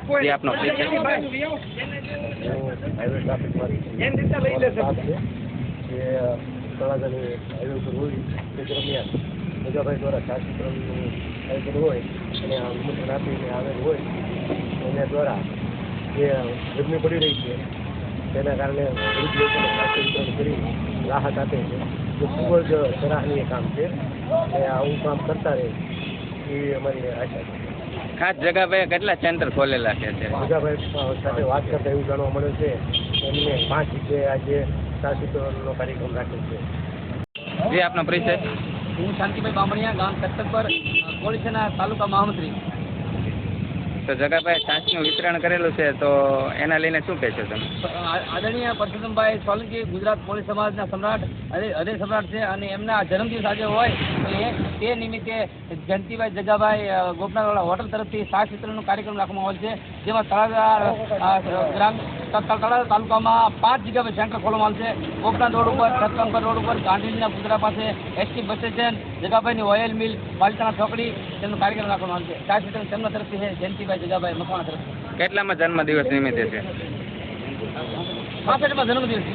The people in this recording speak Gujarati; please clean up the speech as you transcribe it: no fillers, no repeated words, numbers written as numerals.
જે આપનો પરિચય. હાઈવે ટ્રાફિકમાંથી જે તળાજાની હાઈવે ઉપર હોય તે દરમિયાન જગાભાઈ દ્વારા સાચીકરણનું આયોજન હોય અને આમંત્રણ આપીને આવેલ હોય એના દ્વારા જે ગરમી પડી રહી છે તેના કારણે વૃદ્ધ લોકોને સાચીકરણ કરી રાહત આપે છે તો ખૂબ જ સરાહનીય કામ છે અને આવું કામ કરતા રહે એ અમારી આશા છે. ખાસ જગાભાઈ કેટલા સેન્ટર ખોલેલા છે અત્યારે? જગાભાઈ સાથે વાત કરતા એવું જાણવા મળે છે એમને 5 જગ્યાએ આજે સાચીકરણનો કાર્યક્રમ રાખેલ છે. જે આપનો પરિચય. હું શાંતિભાઈ બામણિયા, ગામ સત્તરપર, કોળીસના તાલુકા મહામંત્રી. તો જગાભાઈ છાશનું વિતરણ કરેલું છે તો એના લઈને શું કહેશો તમે? આદરણીય પરસોત્તમભાઈ સોલંકી ગુજરાત કોળી સમાજના સમ્રાટ હૃદય સમ્રાટ છે અને એમના જન્મદિવસ આજે હોય તો તે નિમિત્તે જયંતિભાઈ જગાભાઈ ગોપનાથવાળા હોટલ તરફથી છાશ વિતરણનો કાર્યક્રમ રાખવામાં આવેલ છે, જેમાં તળાજા તાલુકામાં 5 જગ્યા પર સેન્ટર ખોલવામાં આવે છે. ગોપનાથ રોડ ઉપર, સતકંકર રોડ ઉપર, ગાંધીજીના પુતળા પાસે, એસટી બસ સ્ટેશન, જગાભાઈની ઓઇલ મિલ, પાલિતાણા ચોકડી તેમનો કાર્યક્રમ રાખવામાં આવે છે. છાશ વિતરણ તેમના તરફથી છે, જયંતિભાઈ જગાભાઈ મકવાણા તરફથી. કેટલામાં જન્મદિવસ નિમિત્તે છે? 65માં જન્મદિવસ.